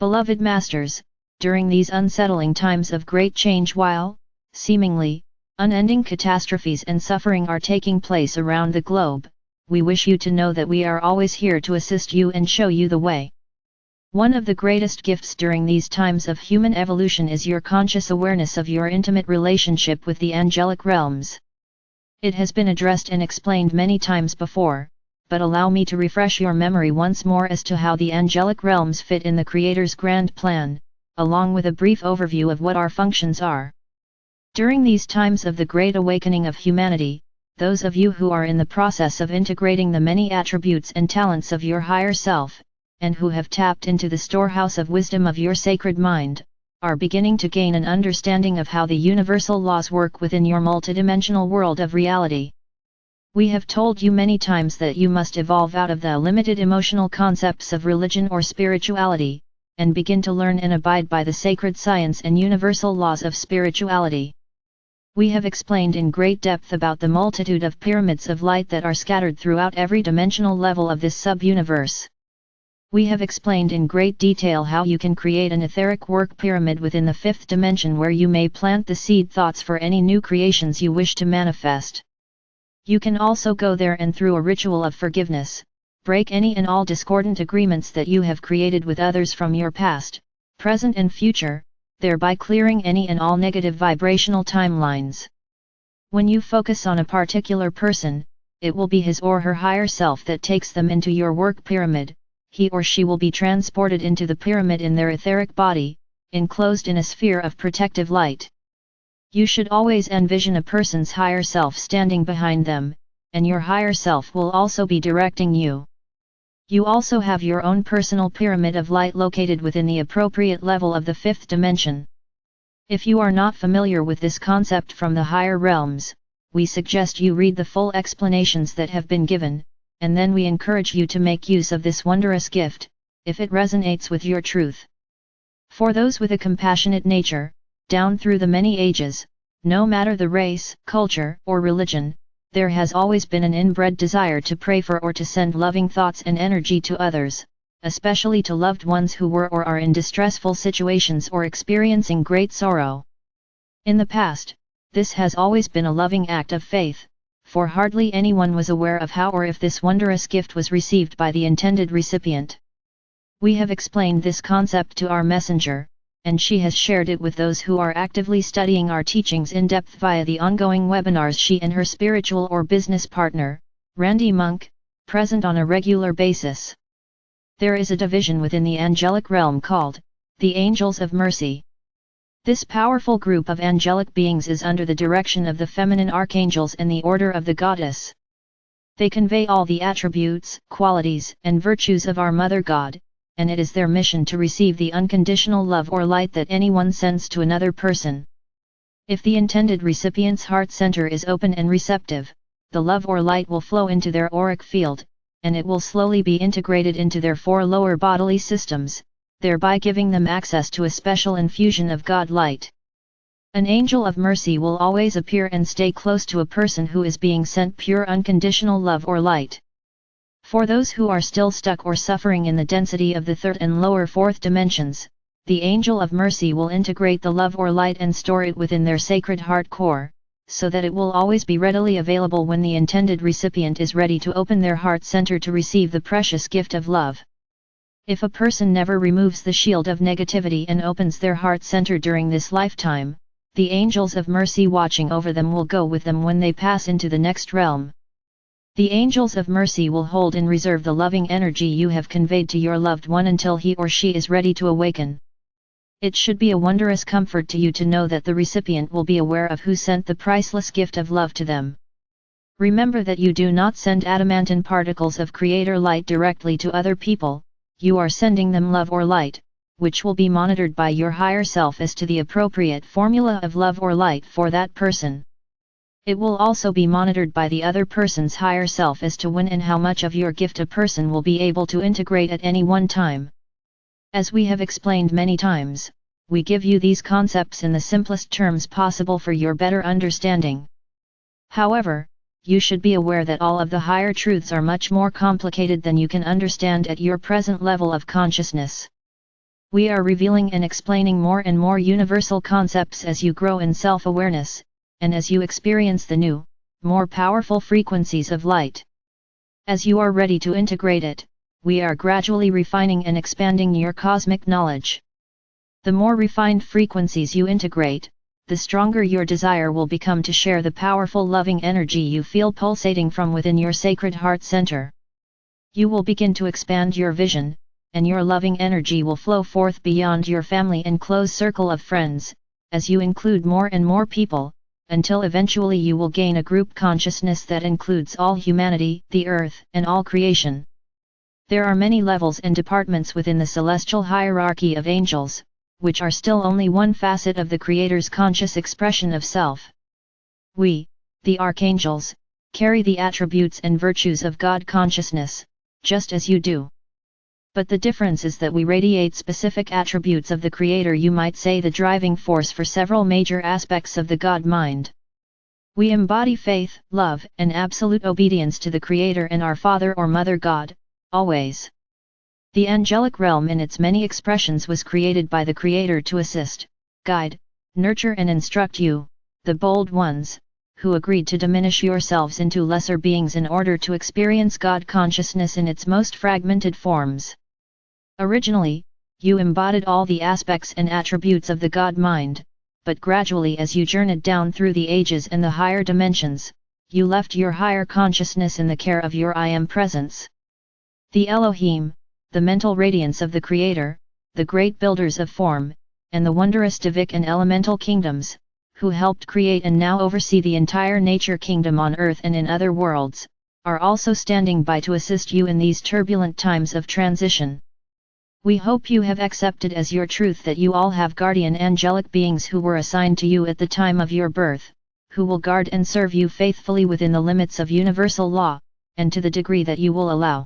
Beloved Masters, during these unsettling times of great change while, seemingly, unending catastrophes and suffering are taking place around the globe, we wish you to know that we are always here to assist you and show you the way. One of the greatest gifts during these times of human evolution is your conscious awareness of your intimate relationship with the angelic realms. It has been addressed and explained many times before, but allow me to refresh your memory once more as to how the angelic realms fit in the Creator's grand plan, along with a brief overview of what our functions are. During these times of the Great Awakening of humanity, those of you who are in the process of integrating the many attributes and talents of your higher self, and who have tapped into the storehouse of wisdom of your sacred mind, are beginning to gain an understanding of how the universal laws work within your multidimensional world of reality. We have told you many times that you must evolve out of the limited emotional concepts of religion or spirituality, and begin to learn and abide by the sacred science and universal laws of spirituality. We have explained in great depth about the multitude of pyramids of light that are scattered throughout every dimensional level of this sub-universe. We have explained in great detail how you can create an etheric work pyramid within the fifth dimension where you may plant the seed thoughts for any new creations you wish to manifest. You can also go there and through a ritual of forgiveness, break any and all discordant agreements that you have created with others from your past, present and future, thereby clearing any and all negative vibrational timelines. When you focus on a particular person, it will be his or her higher self that takes them into your work pyramid. He or she will be transported into the pyramid in their etheric body, enclosed in a sphere of protective light. You should always envision a person's higher self standing behind them, and your higher self will also be directing you. You also have your own personal pyramid of light located within the appropriate level of the fifth dimension. If you are not familiar with this concept from the higher realms, we suggest you read the full explanations that have been given, and then we encourage you to make use of this wondrous gift, if it resonates with your truth. For those with a compassionate nature, down through the many ages, no matter the race, culture, or religion, there has always been an inbred desire to pray for or to send loving thoughts and energy to others, especially to loved ones who were or are in distressful situations or experiencing great sorrow. In the past, this has always been a loving act of faith, for hardly anyone was aware of how or if this wondrous gift was received by the intended recipient. We have explained this concept to our messenger, and she has shared it with those who are actively studying our teachings in depth via the ongoing webinars she and her spiritual or business partner, Randy Monk, present on a regular basis. There is a division within the angelic realm called the Angels of Mercy. This powerful group of angelic beings is under the direction of the feminine archangels and the order of the goddess. They convey all the attributes, qualities, and virtues of our Mother God, and it is their mission to receive the unconditional love or light that anyone sends to another person. If the intended recipient's heart center is open and receptive, the love or light will flow into their auric field, and it will slowly be integrated into their 4 lower bodily systems, thereby giving them access to a special infusion of God light. An angel of mercy will always appear and stay close to a person who is being sent pure unconditional love or light. For those who are still stuck or suffering in the density of the third and lower fourth dimensions, the angel of mercy will integrate the love or light and store it within their sacred heart core, so that it will always be readily available when the intended recipient is ready to open their heart center to receive the precious gift of love. If a person never removes the shield of negativity and opens their heart center during this lifetime, the angels of mercy watching over them will go with them when they pass into the next realm. The angels of mercy will hold in reserve the loving energy you have conveyed to your loved one until he or she is ready to awaken. It should be a wondrous comfort to you to know that the recipient will be aware of who sent the priceless gift of love to them. Remember that you do not send adamantine particles of creator light directly to other people, you are sending them love or light, which will be monitored by your higher self as to the appropriate formula of love or light for that person. It will also be monitored by the other person's higher self as to when and how much of your gift a person will be able to integrate at any one time. As we have explained many times, we give you these concepts in the simplest terms possible for your better understanding. However, you should be aware that all of the higher truths are much more complicated than you can understand at your present level of consciousness. We are revealing and explaining more and more universal concepts as you grow in self-awareness, and as you experience the new, more powerful frequencies of light. As you are ready to integrate it, we are gradually refining and expanding your cosmic knowledge. The more refined frequencies you integrate, the stronger your desire will become to share the powerful loving energy you feel pulsating from within your sacred heart center. You will begin to expand your vision, and your loving energy will flow forth beyond your family and close circle of friends, as you include more and more people, until eventually you will gain a group consciousness that includes all humanity, the earth, and all creation. There are many levels and departments within the celestial hierarchy of angels, which are still only one facet of the Creator's conscious expression of self. We, the archangels, carry the attributes and virtues of God consciousness, just as you do. But the difference is that we radiate specific attributes of the Creator, you might say the driving force for several major aspects of the God mind. We embody faith, love, and absolute obedience to the Creator and our Father or Mother God, always. The angelic realm in its many expressions was created by the Creator to assist, guide, nurture and instruct you, the bold ones, who agreed to diminish yourselves into lesser beings in order to experience God consciousness in its most fragmented forms. Originally, you embodied all the aspects and attributes of the God mind, but gradually as you journeyed down through the ages and the higher dimensions, you left your higher consciousness in the care of your I Am presence. The Elohim, the mental radiance of the Creator, the great builders of form, and the wondrous Divic and elemental kingdoms, who helped create and now oversee the entire nature kingdom on earth and in other worlds, are also standing by to assist you in these turbulent times of transition. We hope you have accepted as your truth that you all have guardian angelic beings who were assigned to you at the time of your birth, who will guard and serve you faithfully within the limits of universal law, and to the degree that you will allow.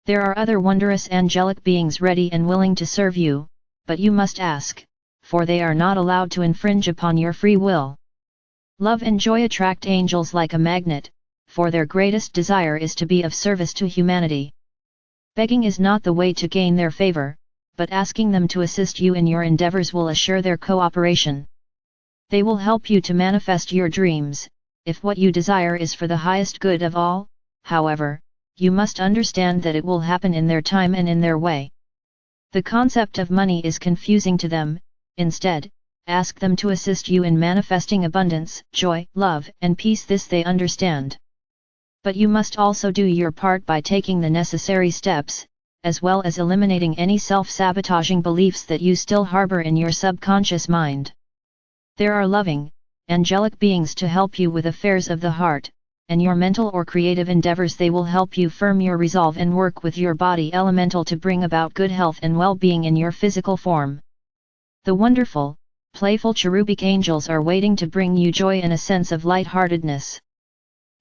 There are other wondrous angelic beings ready and willing to serve you, but you must ask, for they are not allowed to infringe upon your free will. Love and joy attract angels like a magnet, for their greatest desire is to be of service to humanity. Begging is not the way to gain their favor, but asking them to assist you in your endeavors will assure their cooperation. They will help you to manifest your dreams, if what you desire is for the highest good of all. However, you must understand that it will happen in their time and in their way. The concept of money is confusing to them. Instead, ask them to assist you in manifesting abundance, joy, love, and peace. This they understand. But you must also do your part by taking the necessary steps, as well as eliminating any self-sabotaging beliefs that you still harbor in your subconscious mind. There are loving, angelic beings to help you with affairs of the heart, and your mental or creative endeavors. They will help you firm your resolve and work with your body elemental to bring about good health and well-being in your physical form. The wonderful, playful cherubic angels are waiting to bring you joy and a sense of light-heartedness.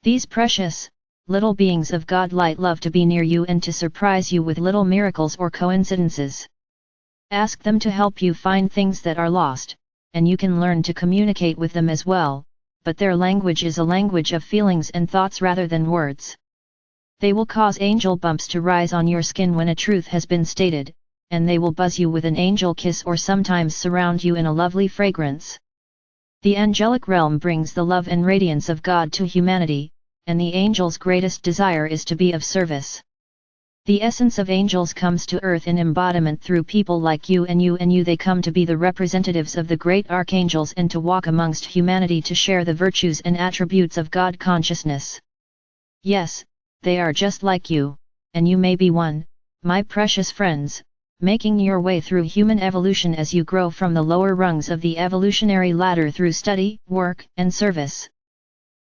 These precious, little beings of God light love to be near you and to surprise you with little miracles or coincidences. Ask them to help you find things that are lost, and you can learn to communicate with them as well, but their language is a language of feelings and thoughts rather than words. They will cause angel bumps to rise on your skin when a truth has been stated, and they will buzz you with an angel kiss or sometimes surround you in a lovely fragrance. The angelic realm brings the love and radiance of God to humanity, and the angel's greatest desire is to be of service. The essence of angels comes to earth in embodiment through people like you and you and you. They come to be the representatives of the great archangels and to walk amongst humanity to share the virtues and attributes of God consciousness. Yes, they are just like you, and you may be one, my precious friends, making your way through human evolution as you grow from the lower rungs of the evolutionary ladder through study, work, and service.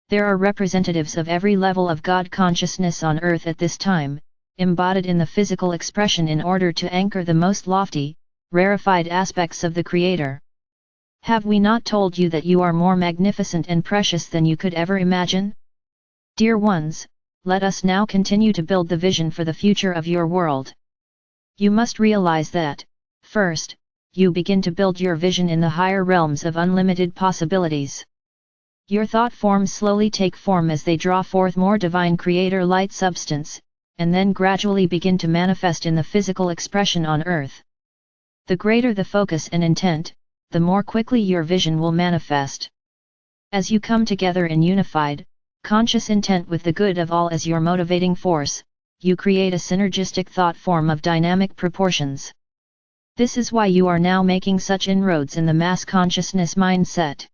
There are representatives of every level of God consciousness on earth at this time, embodied in the physical expression in order to anchor the most lofty, rarefied aspects of the Creator. Have we not told you that you are more magnificent and precious than you could ever imagine? Dear ones, let us now continue to build the vision for the future of your world. You must realize that, first, you begin to build your vision in the higher realms of unlimited possibilities. Your thought forms slowly take form as they draw forth more divine creator light substance, and then gradually begin to manifest in the physical expression on earth. The greater the focus and intent, the more quickly your vision will manifest. As you come together in unified, conscious intent with the good of all as your motivating force, you create a synergistic thought form of dynamic proportions. This is why you are now making such inroads in the mass consciousness mindset.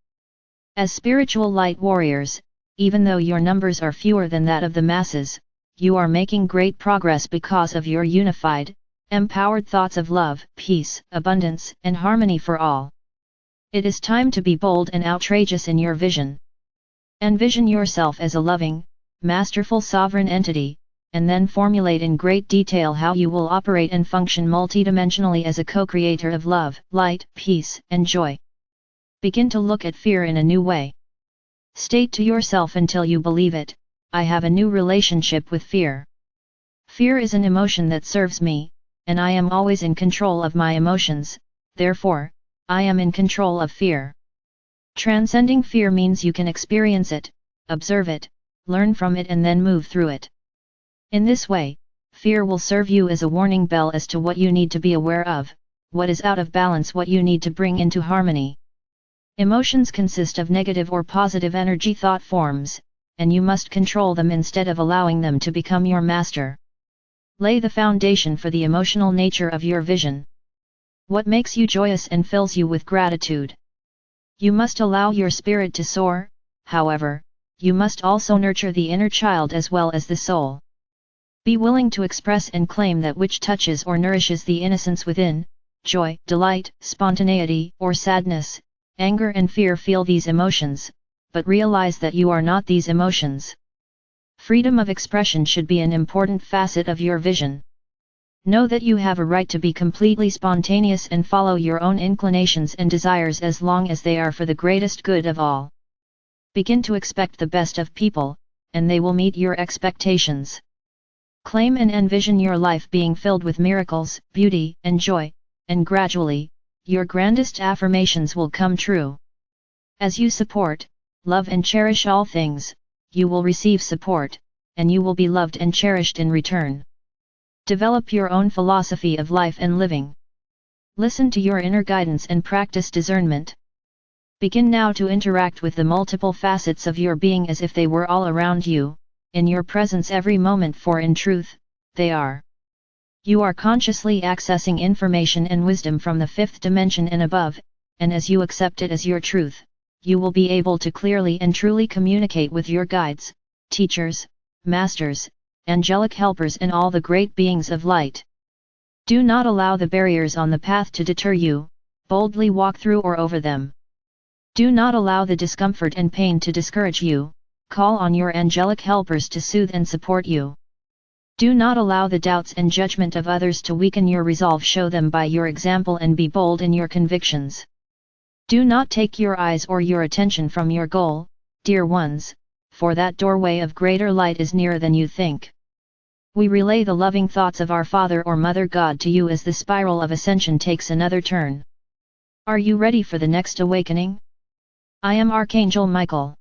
As spiritual light warriors, even though your numbers are fewer than that of the masses, you are making great progress because of your unified, empowered thoughts of love, peace, abundance, and harmony for all. It is time to be bold and outrageous in your vision. Envision yourself as a loving, masterful sovereign entity, and then formulate in great detail how you will operate and function multidimensionally as a co-creator of love, light, peace, and joy. Begin to look at fear in a new way. State to yourself until you believe it, I have a new relationship with fear. Fear is an emotion that serves me, and I am always in control of my emotions, therefore, I am in control of fear. Transcending fear means you can experience it, observe it, learn from it and then move through it. In this way, fear will serve you as a warning bell as to what you need to be aware of, what is out of balance, what you need to bring into harmony. Emotions consist of negative or positive energy thought forms, and you must control them instead of allowing them to become your master. Lay the foundation for the emotional nature of your vision. What makes you joyous and fills you with gratitude? You must allow your spirit to soar, however, you must also nurture the inner child as well as the soul. Be willing to express and claim that which touches or nourishes the innocence within, joy, delight, spontaneity, or sadness, anger and fear. Feel these emotions, but realize that you are not these emotions. Freedom of expression should be an important facet of your vision. Know that you have a right to be completely spontaneous and follow your own inclinations and desires as long as they are for the greatest good of all. Begin to expect the best of people, and they will meet your expectations. Claim and envision your life being filled with miracles, beauty, and joy, and gradually, your grandest affirmations will come true. As you support, love and cherish all things, you will receive support, and you will be loved and cherished in return. Develop your own philosophy of life and living. Listen to your inner guidance and practice discernment. Begin now to interact with the multiple facets of your being as if they were all around you, in your presence every moment, for in truth, they are. You are consciously accessing information and wisdom from the fifth dimension and above, and as you accept it as your truth, you will be able to clearly and truly communicate with your guides, teachers, masters, angelic helpers and all the great beings of light. Do not allow the barriers on the path to deter you, boldly walk through or over them. Do not allow the discomfort and pain to discourage you, call on your angelic helpers to soothe and support you. Do not allow the doubts and judgment of others to weaken your resolve. Show them by your example and be bold in your convictions. Do not take your eyes or your attention from your goal, dear ones, for that doorway of greater light is nearer than you think. We relay the loving thoughts of our Father or Mother God to you as the spiral of ascension takes another turn. Are you ready for the next awakening? I am Archangel Michael.